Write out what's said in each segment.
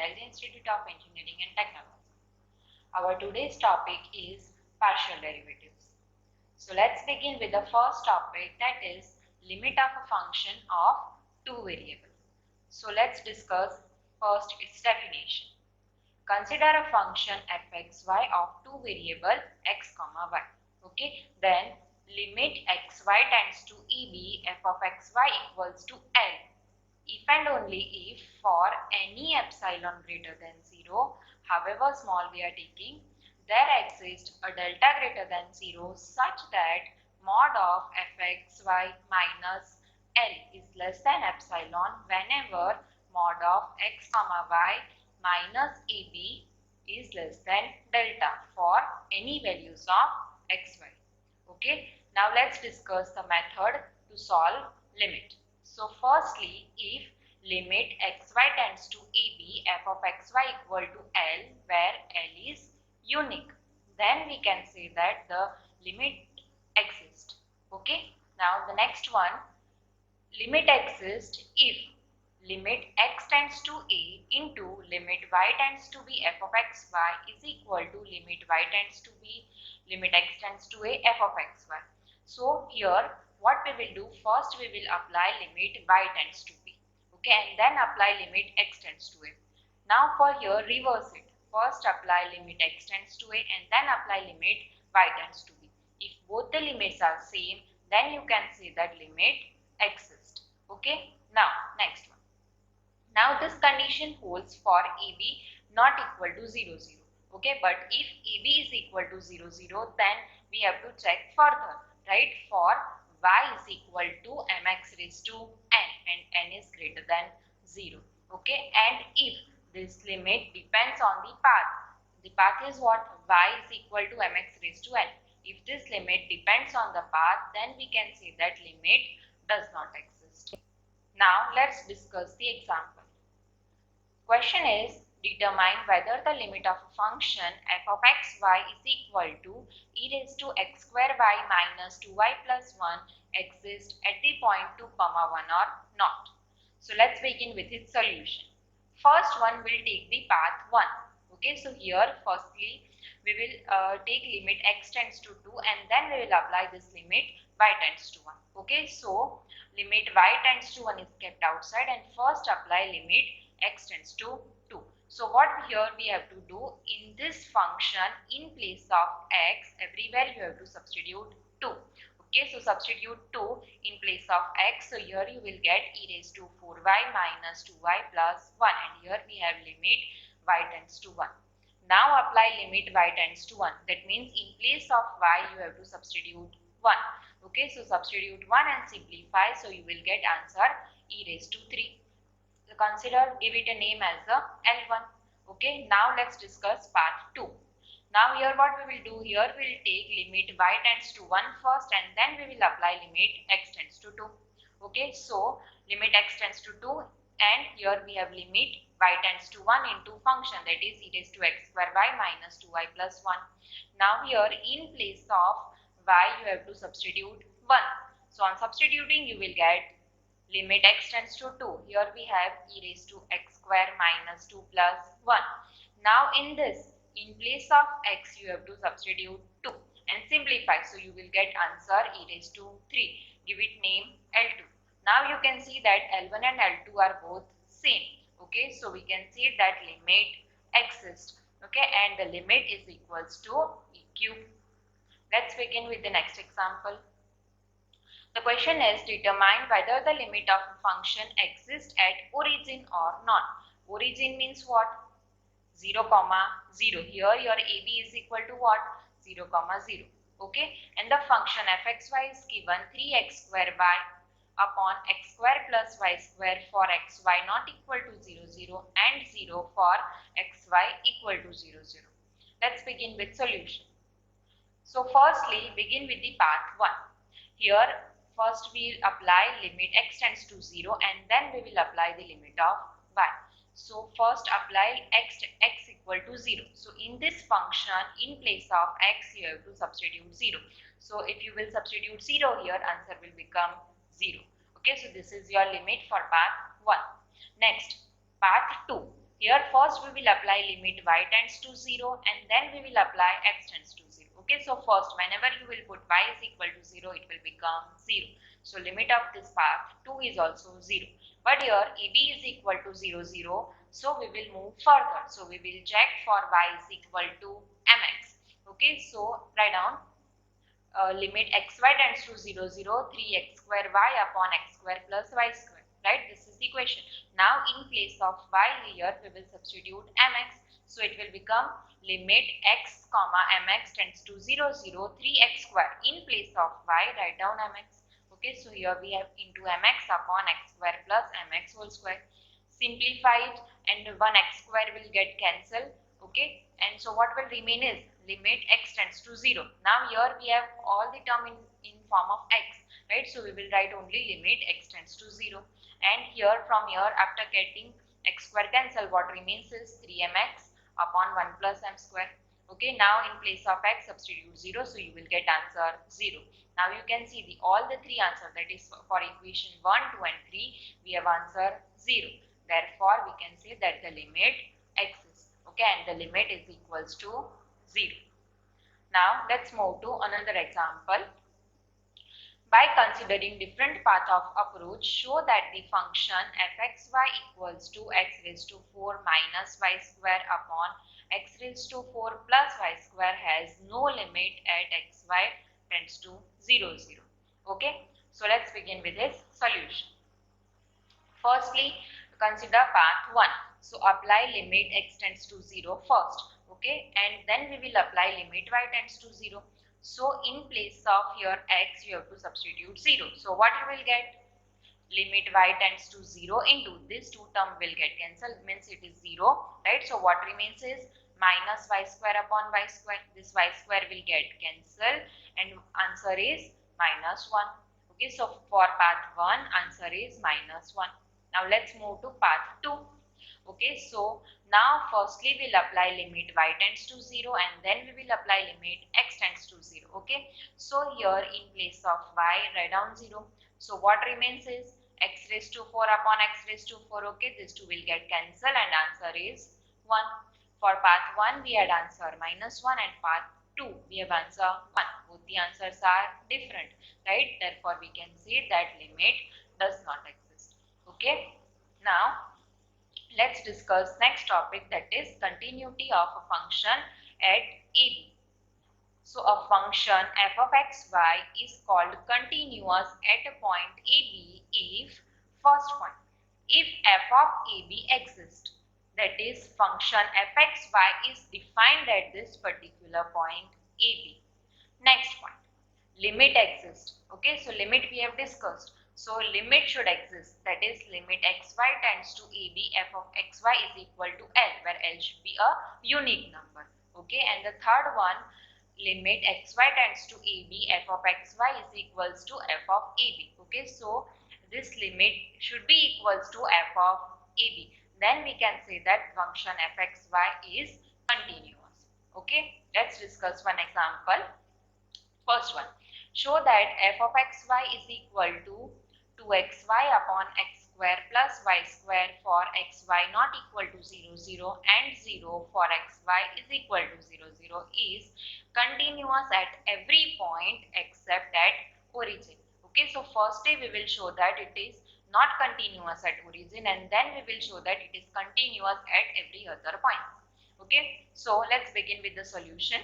LG Institute of Engineering and Technology. Our today's topic is partial derivatives. So let's begin with the first topic, that is limit of a function of two variables. So let's discuss first its definition. Consider a function fxy of two variable x, y. Okay, then limit xy tends to EB f of xy equals to L if and only if for any epsilon greater than 0, however small we are taking, there exists a delta greater than 0 such that mod of fxy minus L is less than epsilon whenever mod of x, y minus AB is less than delta for any values of xy. Okay, now let's discuss the method to solve limit. So firstly, if limit xy tends to AB f of xy equal to L where L is unique, then we can say that the limit exists. Okay, now the next one, limit exists if limit x tends to a into limit y tends to b f of xy is equal to limit y tends to b limit x tends to a f of xy. So here what we will do, first we will apply limit y tends to b, okay, and then apply limit x tends to a. Now for here reverse it, first apply limit x tends to a and then apply limit y tends to b. If both the limits are same, then you can say that limit exists. Okay, now next one. Now this condition holds for AB not equal to 0, 0. Okay, but if AB is equal to 0, 0, then we have to check further, right? For y is equal to mx raised to n and n is greater than 0. Okay, and if this limit depends on the path is what? Y is equal to mx raised to n. If this limit depends on the path, then we can say that limit does not exist. Now let's discuss the example. Question is, determine whether the limit of a function f of xy is equal to e raised to x square y minus 2y plus 1 exists at the point 2, 1 or not. So let's begin with its solution. First one will take the path 1. Okay, so here firstly we will take limit x tends to 2 and then we will apply this limit y tends to 1. Okay, so limit y tends to 1 is kept outside and first apply limit x tends to 2. So what here we have to do, in this function in place of x everywhere you have to substitute 2. Okay, so substitute 2 in place of x. So here you will get e raised to 4y minus 2y plus 1 and here we have limit y tends to 1. Now apply limit y tends to 1. That means in place of y you have to substitute 1. Okay, so substitute 1 and simplify. So you will get answer e raised to 3. So consider, give it a name as the L1. Okay, now let's discuss part 2. Now here what we will do, here we will take limit y tends to 1 first and then we will apply limit x tends to 2. Okay, so limit x tends to 2 and here we have limit y tends to 1 into function, that is e raised to x square y minus 2y plus 1. Now here in place of y you have to substitute 1. So on substituting you will get limit x tends to 2. Here we have e raised to x square minus 2 plus 1. Now in this, in place of x you have to substitute 2 and simplify. So you will get answer e raised to 3. Give it name L2. Now you can see that L1 and L2 are both same. Okay, so we can see that limit exists. Okay, and the limit is equals to e cube. Let's begin with the next example. The question is, determine whether the limit of a function exists at origin or not. Origin means what? 0, 0. Here your AB is equal to what? 0, 0. Okay, and the function fxy is given 3x square y upon x square plus y square for xy not equal to 0, 0 and 0 for xy equal to 0, 0. Let's begin with solution. So firstly, begin with the part 1. Here first we will apply limit x tends to 0 and then we will apply the limit of y. So first apply x equal to 0. So in this function in place of x you have to substitute 0. So if you will substitute 0 here, answer will become 0. Okay, so this is your limit for path 1. Next, path 2. Here first we will apply limit y tends to 0 and then we will apply x tends to 0. Okay, so first whenever you will put y is equal to 0, it will become 0. So limit of this path 2 is also 0. But here AB is equal to 0, 0. So we will move further. So we will check for y is equal to mx. Okay, so write down limit xy tends to 0, 0, 3x square y upon x square plus y square. Right, this is the equation. Now in place of y here we will substitute mx. So it will become limit x comma mx tends to 0, 0, 3x square. In place of y write down mx. Okay, so here we have into mx upon x square plus mx whole square. Simplify it and 1x square will get cancelled. Okay, and so what will remain is limit x tends to 0. Now here we have all the term in form of x, right? So we will write only limit x tends to 0. And here from here after getting x square cancel, what remains is 3mx upon 1 plus m square. Okay, now in place of x substitute 0, so you will get answer 0. Now you can see all the three answers, that is for equation 1, 2 and 3 we have answer 0. Therefore we can say that the limit exists. Okay, and the limit is equals to 0. Now let's move to another example. By considering different path of approach, show that the function fxy equals to x raised to 4 minus y square upon x raised to 4 plus y square has no limit at xy tends to 0, 0. Okay, so let's begin with its solution. Firstly, consider path 1. So apply limit x tends to 0 first. Okay, and then we will apply limit y tends to 0. So in place of your x you have to substitute 0. So what you will get? Limit y tends to 0 into this two term will get cancelled, means it is 0, right? So what remains is minus y square upon y square. This y square will get cancelled and answer is minus 1. Okay, so for path 1 answer is minus 1. Now let's move to path 2. Okay, so now firstly we'll apply limit y tends to 0 and then we will apply limit x tends to 0. Okay, so here in place of y write down 0. So what remains is x raised to 4 upon x raised to 4. Okay, these two will get cancelled and answer is 1. For path 1 we had answer minus 1 and path 2 we have answer 1. Both the answers are different, right? Therefore we can say that limit does not exist. Okay, now let's discuss next topic, that is continuity of a function at AB. So a function f of xy is called continuous at a point AB if first point, if f of AB exists, that is function fxy is defined at this particular point AB. Next point, limit exists. Okay, so limit we have discussed. So limit should exist, that is limit xy tends to AB f of xy is equal to L, where L should be a unique number. Okay, and the third one, limit xy tends to AB f of xy is equals to f of AB. Okay, so this limit should be equals to f of AB. Then we can say that function fxy is continuous. Okay, let's discuss one example. First one, show that f of xy is equal to 2xy upon x square plus y square for xy not equal to 0, 0 and 0 for xy is equal to 0, 0 is continuous at every point except at origin. Okay, so firstly we will show that it is not continuous at origin and then we will show that it is continuous at every other point. Okay, so let's begin with the solution.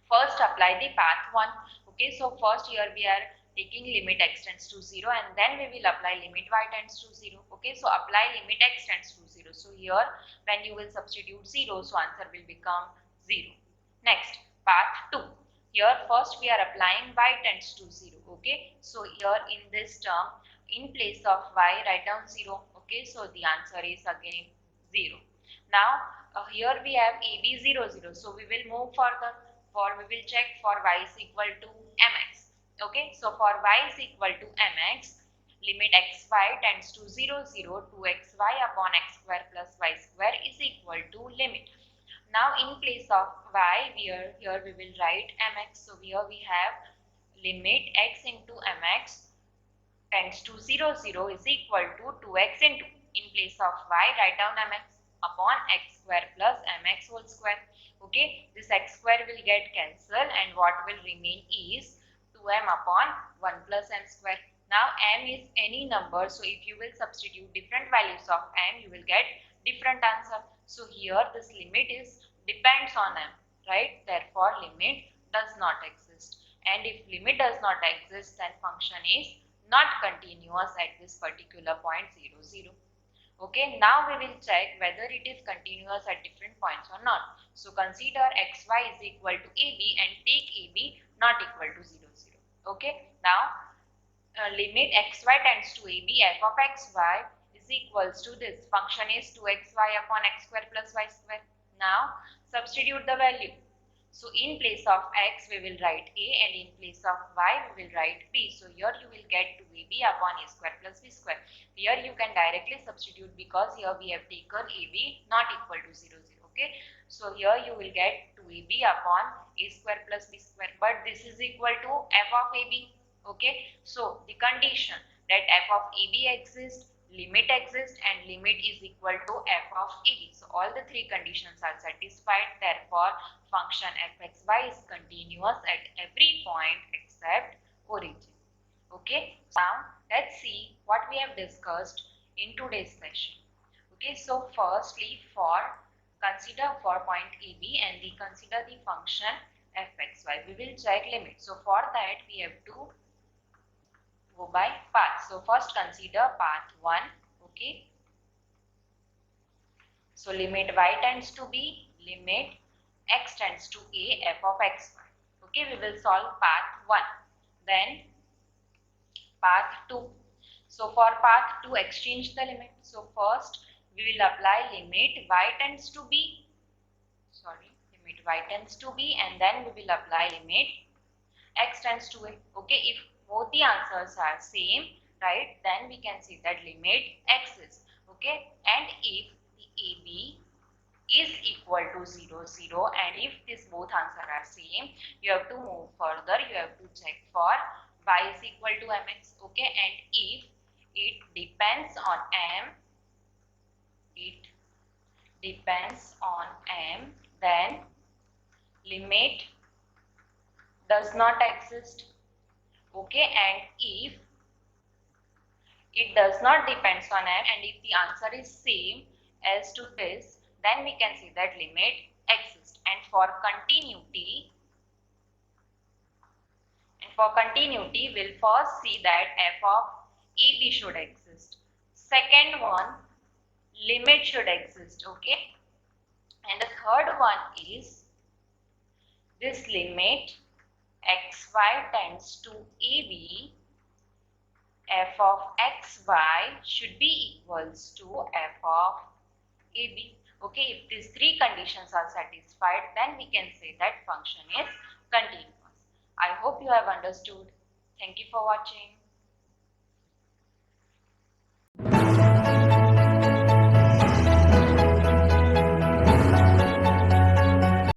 First apply the path 1. Okay, so first here we are taking limit x tends to 0 and then we will apply limit y tends to 0. Okay, so apply limit x tends to 0. So here when you will substitute 0, so answer will become 0. Next, path 2. Here first we are applying y tends to 0. Okay, so here in this term, in place of y write down 0. Okay, so the answer is again 0. Now here we have AB 0, 0. So we will move further. We will check for y is equal to mx. Okay, so for y is equal to mx, limit xy tends to 0, 0 to xy upon x square plus y square is equal to limit. Now in place of y, here we will write mx. So here we have limit x into mx tends to 0, 0 is equal to 2x into. In place of y, write down mx upon x square plus mx whole square. Okay, this x square will get cancelled and what will remain is 2m upon 1 plus m square. Now m is any number, so if you will substitute different values of m, you will get different answer. So here this limit is depends on m, right? Therefore limit does not exist. And if limit does not exist, then function is not continuous at this particular point 0, 0. Okay, now we will check whether it is continuous at different points or not. So consider xy is equal to ab and take ab not equal to 0, 0. Okay, now limit xy tends to ab, f of xy is equals to this function is 2xy upon x square plus y square. Now substitute the value. So in place of x we will write a and in place of y we will write b. So here you will get 2ab upon a square plus b square. Here you can directly substitute because here we have taken ab not equal to 0, 0. Okay. So here you will get 2ab upon a square plus b square. But this is equal to f of ab. Okay. So the condition that f of ab exists, limit exists and limit is equal to f of ab. So all the three conditions are satisfied. Therefore function fxy is continuous at every point except origin. Okay, now let's see what we have discussed in today's session. Okay, so firstly consider for point AB and we consider the function fxy. We will check limit. So for that we have to go by path. So first consider path 1. Okay, so limit y tends to b, limit x tends to a, f of x. Okay, we will solve path 1. Then path 2. So for path 2, exchange the limit. So first we will apply limit y tends to b, limit y tends to b and then we will apply limit x tends to a. Okay, if both the answers are same, right, then we can say that limit x is. Okay, and if the AB is equal to 0, 0 and if these both answers are same, you have to move further. You have to check for y is equal to mx. Okay, and if it depends on m, then limit does not exist. Okay, and if it does not depends on m and if the answer is same as to this, then we can say that limit exists. And for continuity, we'll first see that f of ab should exist. Second one, limit should exist. Okay, and the third one is this limit xy tends to ab, f of xy should be equals to f of ab. Okay, if these three conditions are satisfied, then we can say that function is continuous. I hope you have understood. Thank you for watching.